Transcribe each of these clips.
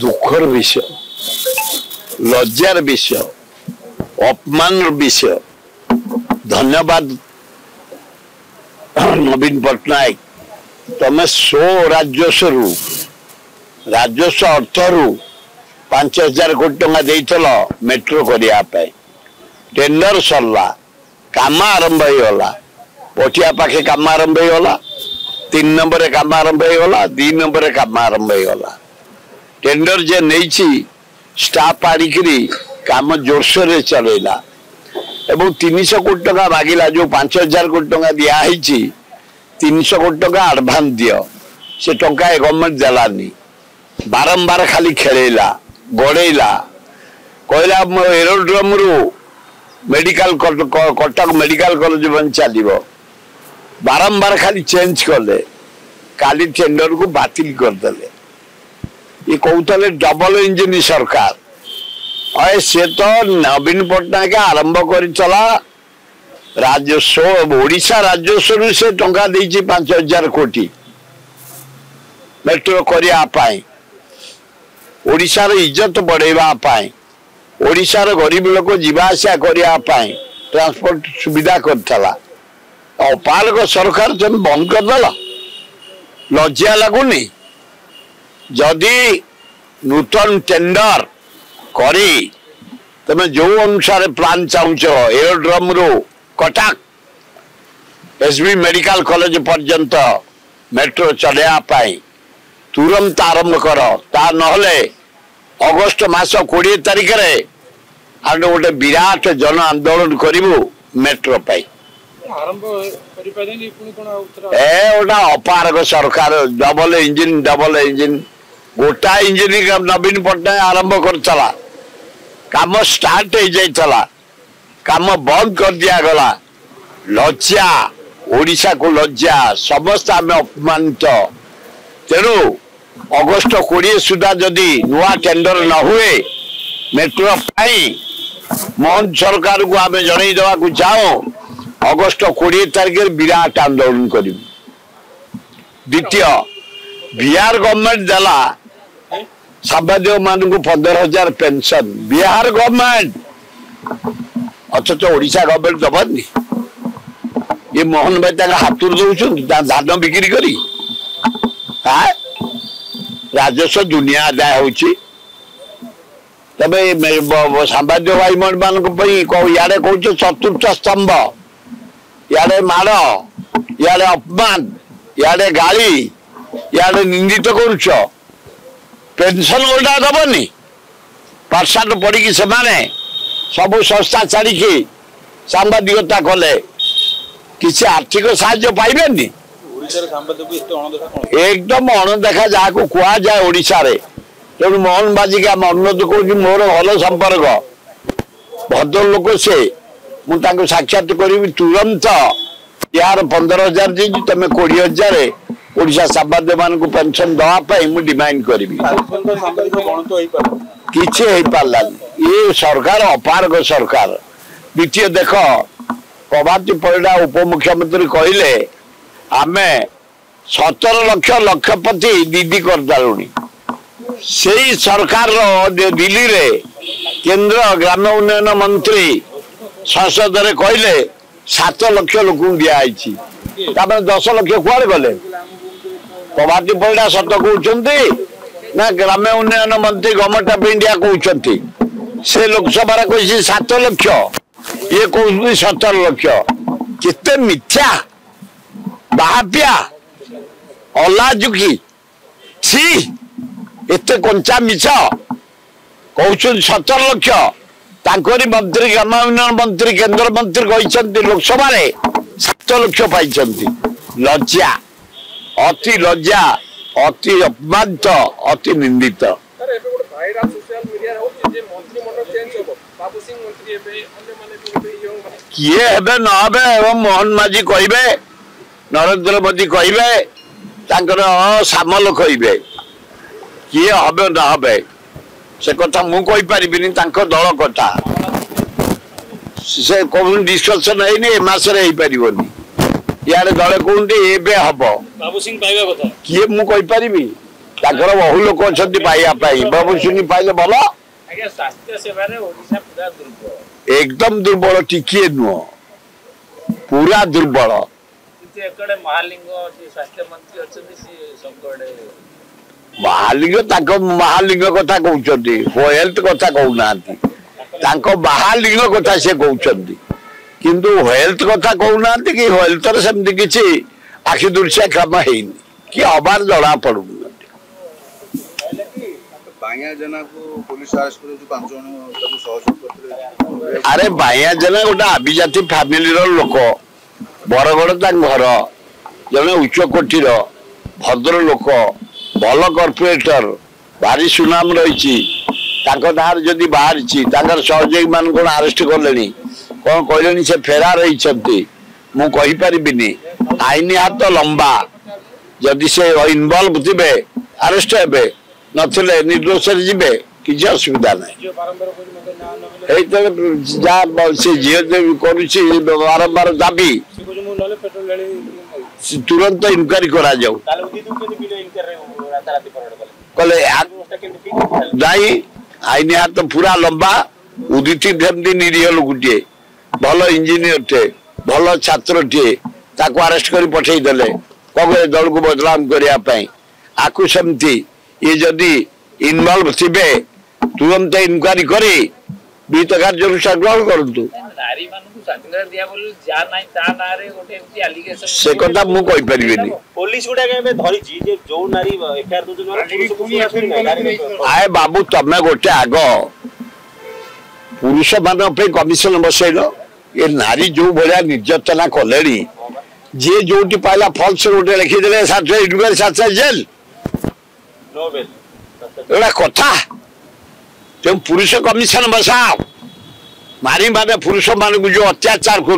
दुखर विषय लज्जार विषय अपमान विषय धन्यवाद नवीन पट्टनायक तमें 100 राजस्व अर्थ रु 5,000 कोटी टंका देइथल मेट्रो करने टेंडर सरला काम आरंभ होगा पटिया पाखे काम आरंभ होगा 3 नंबर काम आरंभ होगा 2 नंबर काम आरंभ होगा टेंडर जे नहीं स्टाफ आनिकी काम जोरसोर चलेला एवं 300 कोटी टंका मागिला जो 5,000 कोटी टंका दिखाई 300 कोटी टंका एडभांस दियो से टंका गवर्नमेंट देलानी बारंबार खाली खेलेला गड़ेला कहला एरोड्रोम रु मेडिकल कटक मेडिकल कॉलेज बन चलो बारंबार खाली चेंज कले काली टेंडर को बातिल करदे ये कहते डबल इंजिन सरकार अरे से तो नवीन पट्टनायक आरंभ कर चला राजस्व ओडिशा राजस्व से टंका देछि 5,000 कोटी मेट्रो करने ओडिशा रो इज्जत बढ़ेवा ओडिशा रो गरीब लोक जीवा आसा करने ट्रांसपोर्ट सुविधा करथला अपारक सरकार तुम बंद करदेल लज्जा लगुनि जदि नूतन टेंडर करी तमे जो अनुसार प्लान चाहूच एरोड्रोम रु कटक एसबी मेडिकल कॉलेज पर्यंत मेट्रो चलने तुरंत आरंभ कर ता नहले अगस्ट मास 20 तारिख रे आने गोटे विराट जन आंदोलन करू मेट्रो पाई अपारक सरकार डबल इंजिन गोटा इंजिन नवीन पट्टनायक आरंभ करला काम स्टार्ट हो जाइला काम बंद कर दिया गला लज्जा ओडिशा को लज्जा समस्त आम अपमानित तेणु अगस्ट 20 सुधा जदि नुआ टेंडर न हुए मेट्रो पाई मोहन सरकार को आम जनईदेवा को चाहूँ अगस्ट 20 तारिख विराट आंदोलन करू द्वितीय बिहार गवर्नमेंट देला सांबादिक मान को 15,000 पेंशन बिहार गवर्नमेंट अथच ओडिशा गवर्नमेंट दबनी ये मोहन भाई हाथ दौरान धान बिक्री करी राजस्व दुनिया आदाय होची तबे सांबादिक भाई मान इे कौच चतुर्थ स्तंभ इे माड़ इे अपमान इे गाली इे निंदित करुच पेंशन गोटा दबनी पाठशाठ पढ़ी से सबू संस्था छाड़ी सांबादिकता कले किसी आर्थिक साहाय्य पाइबेनी एकदम अणदेखा जहाँ को कह जाए ओडिशा रे तेणु मोहन बाजी के आम अनुरोध कर मोर भल संपर्क भद्र लोक से मुझे साक्षात करी तुरंत यार 15,000 दी तुम 20,000 ओडिशा सांबादिक मान को पेंशन दवाई मुझे डिमांड करी किसी ये सरकार अपारक सरकार द्वितीय देख प्रभाती परिडा उपमुख्यमंत्री कहले आमे 17 लाख लक्षपति दीदी करदालुनी से सरकार दिल्ली रे केंद्र ग्राम उन्नयन मंत्री संसद रे कहले 7 लाख लोक दिखाई 10 लाख कुआड़े गले प्रभाती परिडा सत कहते ना ग्राम उन्नयन मंत्री गवर्नमेंट ऑफ इंडिया कहते से लोकसभा कही 7 लाख ये कहते 17 लाख केते मिथ्या बाहापिया अलाजुकी सी एते कंचा मिछ कहते 17 लाख तांकरी मंत्री ग्राम उन्नयन मंत्री केंद्र मंत्री कहते लोकसभा 7 लाख पाई लज्जा अति अपमानित अति निंदित किए हेबे न हेबे एवं मोहन माझी कहिबे नरेंद्र मोदी कहिबे सामल कहिबे किए हबे न हबे से कथा मु कहि परिबिनी दल कथा से कोन डिस्कशन हैनी ए मास रे हे परिबोनी यार दले कहते एबे हम बाबू सिंह पाइबा कथा किए मु कहि परिबी ताकर बहु लोक अच्छा पाइबाई बाबू सुनी पाइले भल स्वास्थ्य सेवा पूरा दुर्बल एकदम दुर्बल टिके नुह पूरा दुर्बल महालिंग स्वास्थ्य मंत्री अच्छा महालिंग कथा कहते हेल्थ कथा कहना महालिंग कथा से कहते किंतु हेल्थ कथा कहना कि हेल्थ सेमती किसी आखि दृश्य काम है कि अबार जना पड़ू अरे बाया जना गोटे आदिजाति फैमिली लोक बरगड़ घर जड़े उच्च कोटीर भद्र लोक भल कॉर्पोरेटर भारी सुनाम रही जदि बाहरी सहयोगी मान कौन आरेस्ट कले कौन कहले से फेरार रही मुझे आईन हाथ लंबा जदि से इनवल्व थे आरेस्ट हे नथिले निर्दोष जीवे किसी असुविधा ना बारंबार दाबी तुरंत इनक्वारी करा जाऊ कले नहीं आईन हाथ पूरा लंबा उदित निरीह लोकटे भल इंजीनियर टे भल छात्र टे ताको अरेस्ट कर पठेदेले कांग्रेस दल को बदनाम करने आकु सेमती ये जदि इनवल्व थे तुरंत इनक्वारी करी विहित कार्यानुष्ठान ग्रहण करूँ से कथा आए बाबू तमें गोटे आग पुरुष मान कमिशन बसैल ये नारी जो भाया निर्यातना कले जी जो पाला फल्स गोटे लिखिदे जेल एटा कथा तुम पुरुष कमिशन बसाओ नारी माने पुरुष मान को जो अत्याचार कर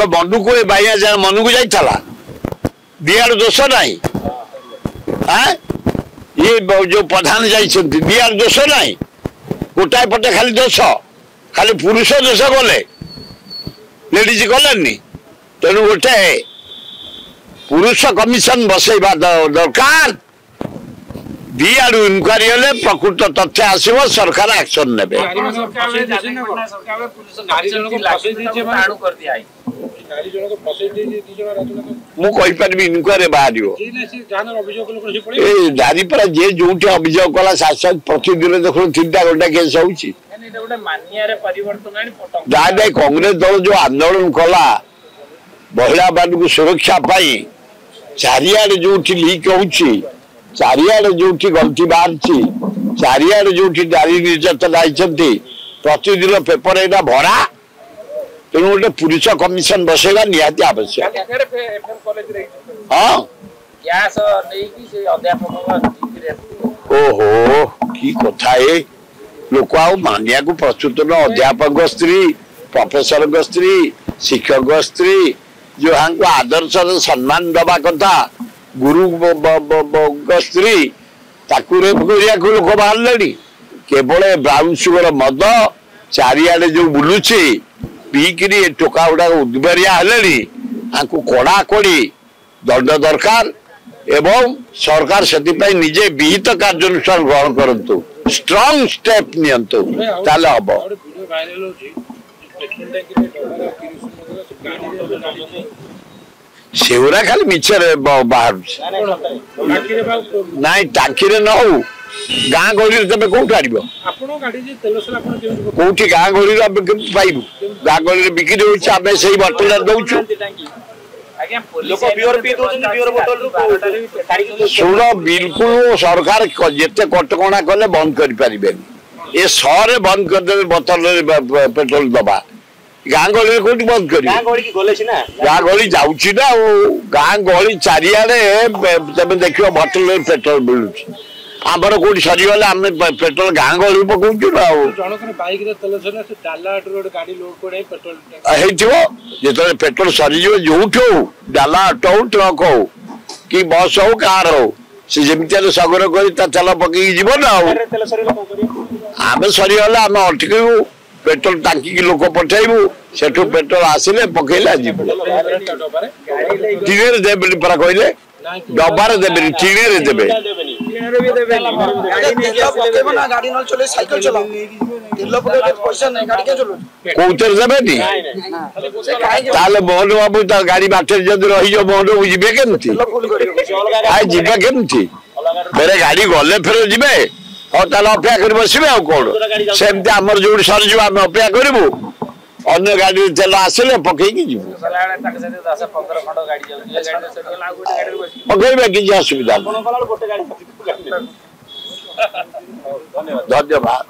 मन को बाइया मन को जाइला दियार दोष नाई ये जो प्रधान जाइछन्ति दियार दोष नाई गोटाए पटे खाली दोष खाली पुरुष दोष गले लेडीज गलेनी तेणु गोटे पुरुष कमिशन बसैबा दरकार दी आड़ू इनक्वारी हेले प्रकृत तथ्य आसव सरकार एक्शन ने मुझे इनक्वारी बाहर नारी पर जे जो अभियोग कला शासक प्रतिदिन देख 3टा गोटा केस होची कांग्रेस दल जो आंदोलन कला महिला मान को सुरक्षा पाई चारियाडे जो लीक होची चारियाडे जो गंती बाहरी चारियाडे जो नारी निर्यातना प्रतिदिन पेपर यहाँ भरा तेणु गोटे पुरुष कमिशन बसैवा निहाती आवश्यक हाँ ओहो की कथा है लोक मानिया को प्रस्तुत न अध्यापक स्त्री प्रोफेसर स्त्री शिक्षक स्त्री जो आदर्श सम्मान दबा कथा गुरु स्त्री लोक बाहर केवल ब्राउन सुगर मद चारियाडे जो बुलुची पीकरी टोका गुड़ा उदबरिया हेले कड़ा कड़ी दंड दरकार एवं सरकार से निजे विहित कार्यानुष्ठान ग्रहण करंतु स्ट्रांग स्टेप नियंतु ताले हबो सेवरा खाली मिछर बाहर नाई टांकी न हो गाँ गहली तुम कौट आड़ कौटी गाँ गहली पाइबू गाँ गहली बिक्री होमें से बोतल दौचु शुण बिल्कुल सरकार जिते कटका कले बंद कर ये सहर बंद करदे बोतल पेट्रोल दबा गाँ गहली कौट बंद कर गाँ गहली जाऊँगी ना गाँ गहली चारियाडे तुम देख बोतल पेट्रोल मिलूँ आमर कौटी सरीगले आम पेट्रोल गाँ गहली पकाऊँ जो पेट्रोल सरीज जो डाला ऑटो हो ट्रक हो कि बस हो कार हो सी जमी सगर कर तेल पकई जीव ना आम सरीगले आम अटकू पेट्रोल टांकी की लोक पठेबू सेठू पेट्रोल आसिले पकईले दिन दे परा कहले डबार देबे टीने रे देबे गाड़ी न चले साइकिल चलाओ तेल पके पैसा नहीं गाड़ी के चलो कोउतर देबे नी ताले मोहन बाबू ता गाड़ी बाटे जदी रही जो मोहन बाबू जिबे केमती आ जिबे केमती मेरे गाड़ी गले फेर जिबे और ताले अपेक्षा कर बसिबे आ कोन सेमते हमर जोड सर जो हम अपेक्षा करबू अन्य गाड़ी तेल आसिले पकई की जिबू पकईबे कि असुविधा धन्यवाद।